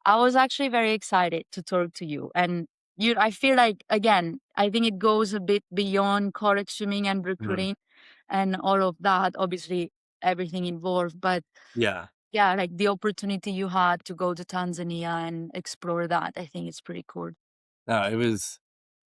I was actually very excited to talk to you. And I feel like, again, I think it goes a bit beyond college swimming and Mhm. recruiting and all of that, obviously, everything involved. But Yeah. yeah, like the opportunity you had to go to Tanzania and explore that, I think it's pretty cool. No, it was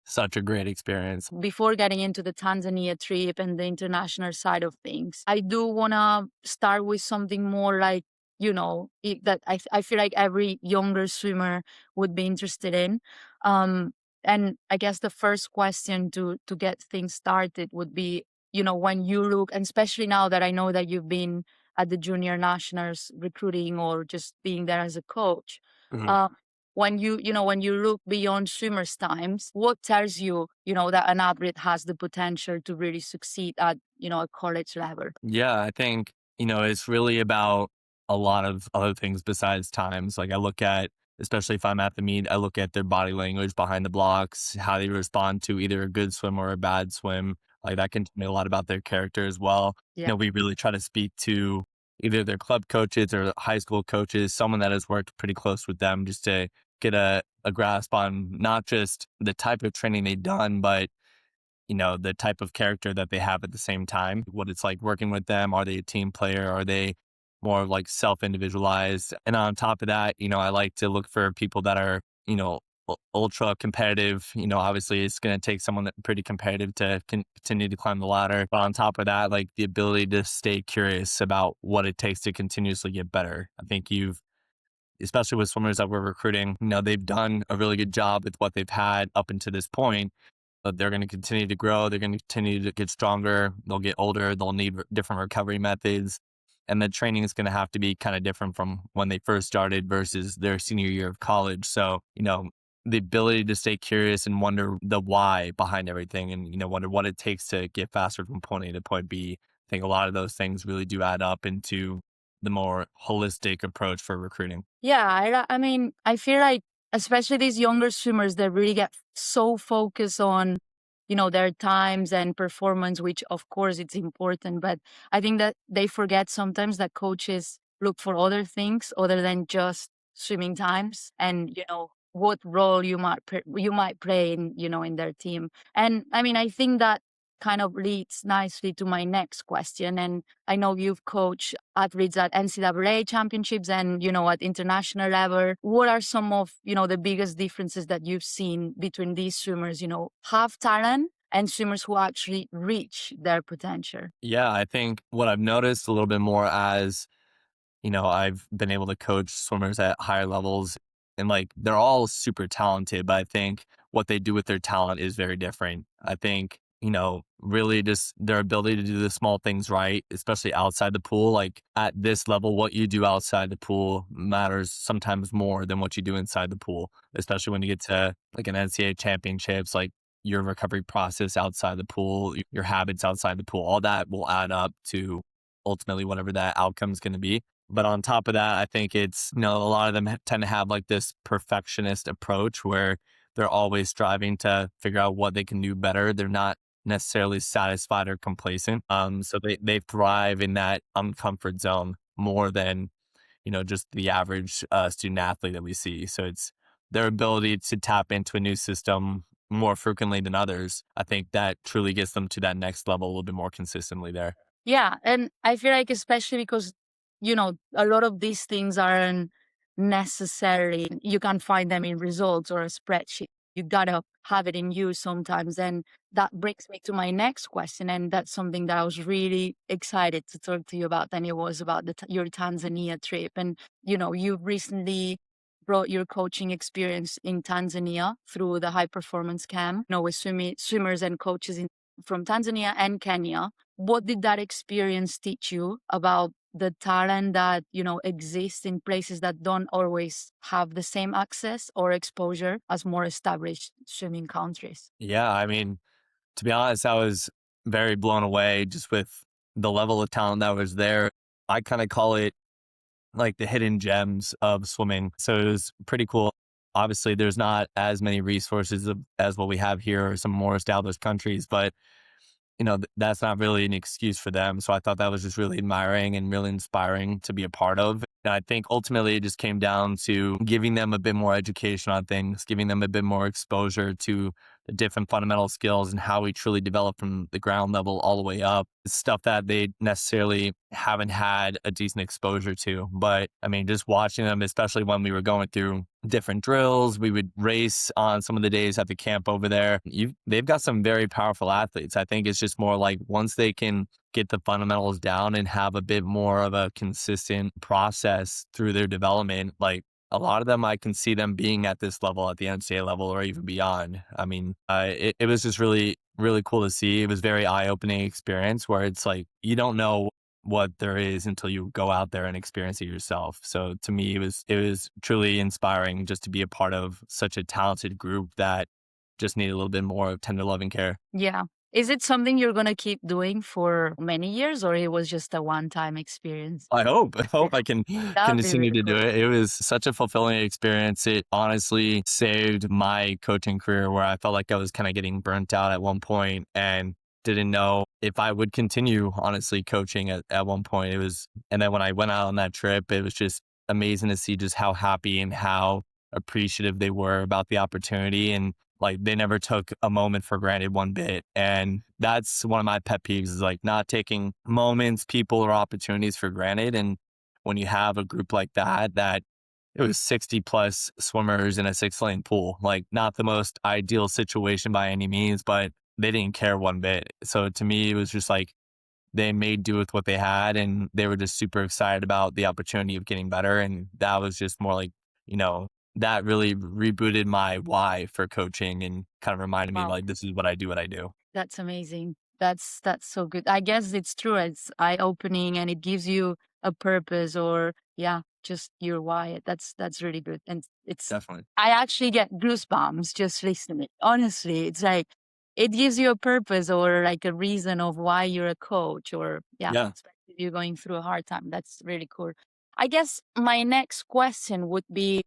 such a great experience. Before getting into the Tanzania trip and the international side of things, I do want to start with something more like, that I feel like every younger swimmer would be interested in. Um, and I guess the first question to get things started would be, when you look, and especially now that I know that you've been at the junior nationals recruiting or just being there as a coach, Mhm. uh, when you look beyond swimmers times, what tells you, that an athlete has the potential to really succeed at, a college level? Yeah, I think, it's really about a lot of other things besides times. Like I look at, especially if I'm at the meet, I look at their body language behind the blocks, how they respond to either a good swim or a bad swim. Like that can tell me a lot about their character as well. Yeah. We really try to speak to either their club coaches or high school coaches, someone that has worked pretty close with them just to get a grasp on not just the type of training they've done, but the type of character that they have at the same time, what it's like working with them. Are they a team player? Are they more like self individualized? And on top of that, I like to look for people that are, ultra competitive. Obviously it's going to take someone that's pretty competitive to continue to climb the ladder. But on top of that, like the ability to stay curious about what it takes to continuously get better. I think especially with swimmers that we're recruiting, they've done a really good job with what they've had up until this point, but they're going to continue to grow. They're going to continue to get stronger. They'll get older. They'll need different recovery methods. And the training is going to have to be kind of different from when they first started versus their senior year of college. So, the ability to stay curious and wonder the why behind everything and, wonder what it takes to get faster from point A to point B. I think a lot of those things really do add up into the more holistic approach for recruiting. Yeah, I mean, I feel like especially these younger swimmers that really get so focused on, their times and performance, which of course it's important, but I think that they forget sometimes that coaches look for other things other than just swimming times and, what role you might play in, in their team. And I mean, I think that kind of leads nicely to my next question. And I know you've coached athletes at NCAA championships and, at international level. What are some of, the biggest differences that you've seen between these swimmers, have talent and swimmers who actually reach their potential? Yeah, I think what I've noticed a little bit more as I've been able to coach swimmers at higher levels and like they're all super talented, but I think what they do with their talent is very different. I think, really just their ability to do the small things right, especially outside the pool. Like at this level, what you do outside the pool matters sometimes more than what you do inside the pool, especially when you get to like an NCAA championships, like your recovery process outside the pool, your habits outside the pool, all that will add up to ultimately whatever that outcome is going to be. But on top of that, I think it's, a lot of them tend to have like this perfectionist approach where they're always striving to figure out what they can do better. They're not necessarily satisfied or complacent. So they thrive in that uncomfort zone more than, just the average student athlete that we see. So it's their ability to tap into a new system more frequently than others. I think that truly gets them to that next level a little bit more consistently there. Yeah, and I feel like especially because, a lot of these things aren't necessarily you can find them in results or a spreadsheet. You gotta have it in you sometimes. And that brings me to my next question. And that's something that I was really excited to talk to you about. And it was about your Tanzania trip. And, you recently brought your coaching experience in Tanzania through the high performance camp, with swimmers and coaches from Tanzania and Kenya. What did that experience teach you about the talent that, exists in places that don't always have the same access or exposure as more established swimming countries? Yeah, I mean, to be honest, I was very blown away just with the level of talent that was there. I kind of call it like the hidden gems of swimming. So it was pretty cool. Obviously, there's not as many resources as what we have here or some more established countries, but that's not really an excuse for them. So I thought that was just really admiring and really inspiring to be a part of. And I think ultimately it just came down to giving them a bit more education on things, giving them a bit more exposure to the different fundamental skills and how we truly develop from the ground level all the way up. It's stuff that they necessarily haven't had a decent exposure to. But I mean, just watching them, especially when we were going through different drills, we would race on some of the days at the camp over there. They've got some very powerful athletes. I think it's just more like once they can get the fundamentals down and have a bit more of a consistent process through their development, like a lot of them, I can see them being at this level, at the NCAA level or even beyond. I mean, it was just really, really cool to see. It was very eye-opening experience where it's like, you don't know what there is until you go out there and experience it yourself. So to me, it was truly inspiring just to be a part of such a talented group that just need a little bit more of tender loving care. Yeah. Is it something you're gonna keep doing for many years, or it was just a one-time experience? I hope I can That'd be continue really to do cool. it. It was such a fulfilling experience. It honestly saved my coaching career where I felt like I was kind of getting burnt out at one point and didn't know if I would continue honestly coaching at one point. And then when I went out on that trip, it was just amazing to see just how happy and how appreciative they were about the opportunity. And like they never took a moment for granted one bit. And that's one of my pet peeves is like not taking moments, people, or opportunities for granted. And when you have a group like that it was 60 plus swimmers in a 6-lane pool, like not the most ideal situation by any means, but they didn't care one bit. So to me, it was just like they made do with what they had and they were just super excited about the opportunity of getting better. And that was just more like, you know, that really rebooted my why for coaching and kind of reminded me Wow. like, this is what I do, what I do. That's amazing. That's so good. I guess it's true. It's eye-opening and it gives you a purpose or yeah, just your why. That's really good. And it's Definitely. I actually get goosebumps just listening. Honestly, it's like it gives you a purpose or like a reason of why you're a coach or yeah, Yeah. especially if you're going through a hard time. That's really cool. I guess my next question would be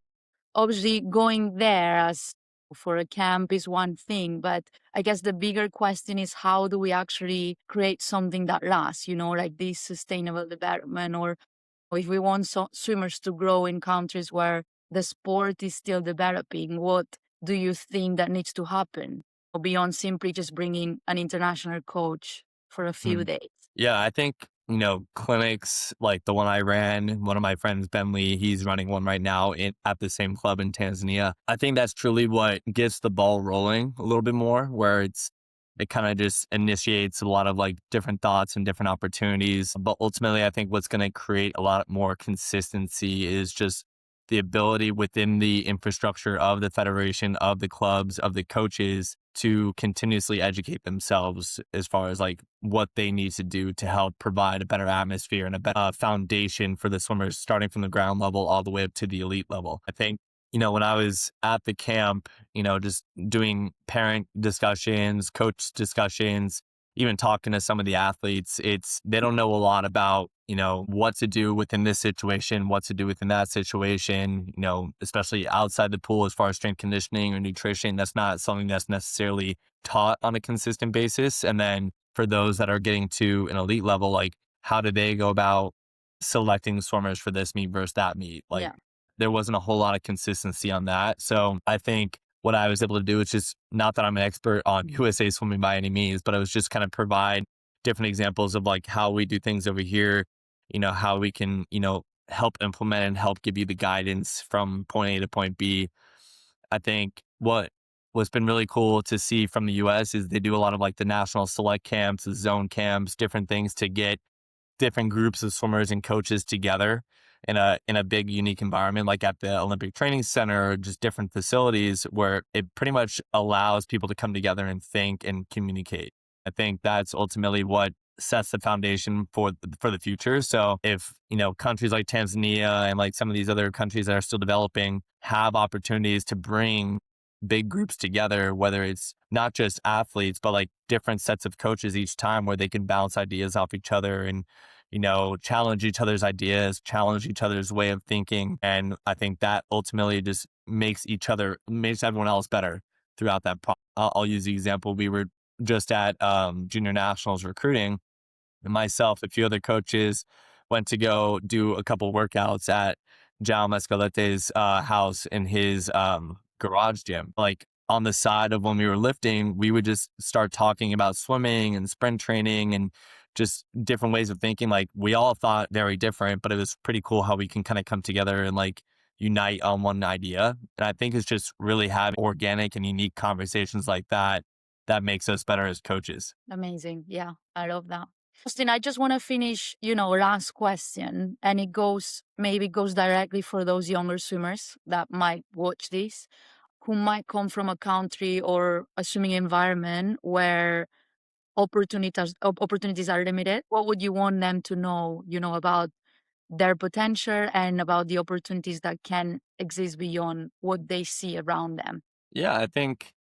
obviously going there as for a camp is one thing, but I guess the bigger question is how do we actually create something that lasts, like this sustainable development, or if we want swimmers to grow in countries where the sport is still developing, what do you think that needs to happen beyond simply just bringing an international coach for a few Mhm. days? Yeah, I think, clinics like the one I ran, one of my friends, Ben Lee, he's running one right now at the same club in Tanzania. I think that's truly what gets the ball rolling a little bit more, where it kind of just initiates a lot of like different thoughts and different opportunities. But ultimately, I think what's going to create a lot more consistency is just the ability within the infrastructure of the federation, of the clubs, of the coaches to continuously educate themselves as far as like what they need to do to help provide a better atmosphere and a better foundation for the swimmers starting from the ground level all the way up to the elite level. I think, when I was at the camp, just doing parent discussions, coach discussions, even talking to some of the athletes, they don't know a lot about, what to do within this situation, what to do within that situation, especially outside the pool as far as strength conditioning or nutrition. That's not something that's necessarily taught on a consistent basis. And then for those that are getting to an elite level, like how do they go about selecting swimmers for this meet versus that meet? Like Yeah. there wasn't a whole lot of consistency on that. So I think what I was able to do is just not that I'm an expert on USA swimming by any means, but I was just kind of provide different examples of like how we do things over here, how we can, help implement and help give you the guidance from point A to point B. I think what's been really cool to see from the US is they do a lot of like the national select camps, the zone camps, different things to get different groups of swimmers and coaches together in a big unique environment like at the Olympic Training Center or just different facilities where it pretty much allows people to come together and think and communicate. I think that's ultimately what sets the foundation for the future. So if, countries like Tanzania and like some of these other countries that are still developing have opportunities to bring big groups together, whether it's not just athletes, but like different sets of coaches each time where they can bounce ideas off each other and, challenge each other's ideas, challenge each other's way of thinking. And I think that ultimately just makes everyone else better throughout that. I'll use the example. We were just at junior nationals recruiting, and myself, a few other coaches, went to go do a couple workouts at Jaume Escalete's house in his garage gym. Like on the side of when we were lifting, we would just start talking about swimming and sprint training and just different ways of thinking. Like we all thought very different, but it was pretty cool how we can kind of come together and like unite on one idea. And I think it's just really having organic and unique conversations like that that makes us better as coaches. Amazing. Yeah, I love that. Austin, I just want to finish, last question, and it maybe goes directly for those younger swimmers that might watch this, who might come from a country or a swimming environment where opportunities are limited. What would you want them to know, about their potential and about the opportunities that can exist beyond what they see around them? Yeah, I think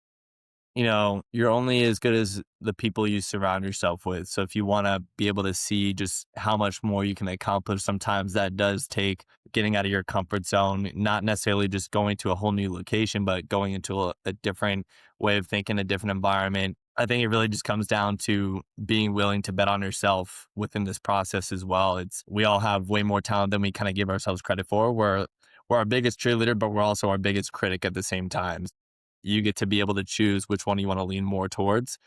you're only as good as the people you surround yourself with. So if you want to be able to see just how much more you can accomplish, sometimes that does take getting out of your comfort zone, not necessarily just going to a whole new location, but going into a different way of thinking, a different environment. I think it really just comes down to being willing to bet on yourself within this process as well. We all have way more talent than we kind of give ourselves credit for. We're our biggest cheerleader, but we're also our biggest critic at the same time. You get to be able to choose which one you want to lean more towards.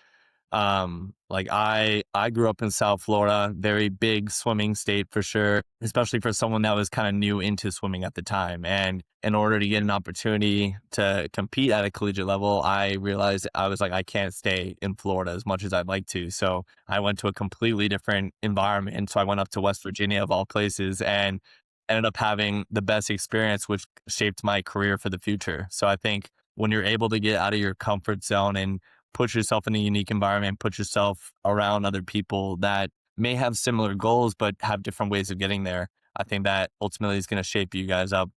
Like I grew up in South Florida, very big swimming state for sure, especially for someone that was kind of new into swimming at the time. And in order to get an opportunity to compete at a collegiate level, I realized I was like, I can't stay in Florida as much as I'd like to. So I went to a completely different environment. And so I went up to West Virginia of all places and ended up having the best experience, which shaped my career for the future. So I think when you're able to get out of your comfort zone and put yourself in a unique environment, put yourself around other people that may have similar goals, but have different ways of getting there, I think that ultimately is going to shape you guys up,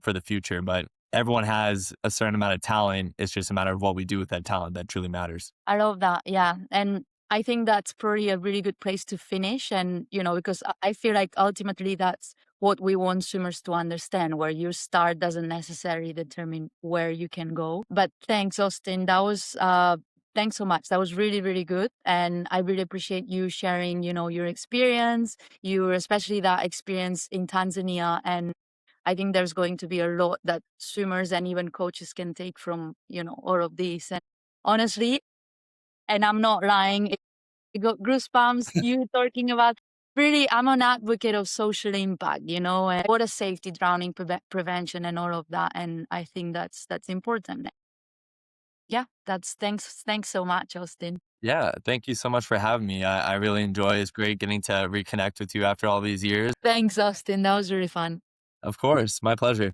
for the future. But everyone has a certain amount of talent. It's just a matter of what we do with that talent that truly matters. I love that. Yeah. And I think that's probably a really good place to finish. And, because I feel like ultimately that's what we want swimmers to understand, where you start doesn't necessarily determine where you can go. But thanks, Austin. Thanks so much. That was really, really good. And I really appreciate you sharing, your experience, especially that experience in Tanzania. And I think there's going to be a lot that swimmers and even coaches can take from, all of this. And honestly, and I'm not lying, I got goosebumps, you talking about, really, I'm an advocate of social impact, and water safety, drowning prevention and all of that. And I think that's important. Yeah, thanks so much, Austin. Yeah. Thank you so much for having me. I really enjoy it. It's great getting to reconnect with you after all these years. Thanks, Austin. That was really fun. Of course. My pleasure.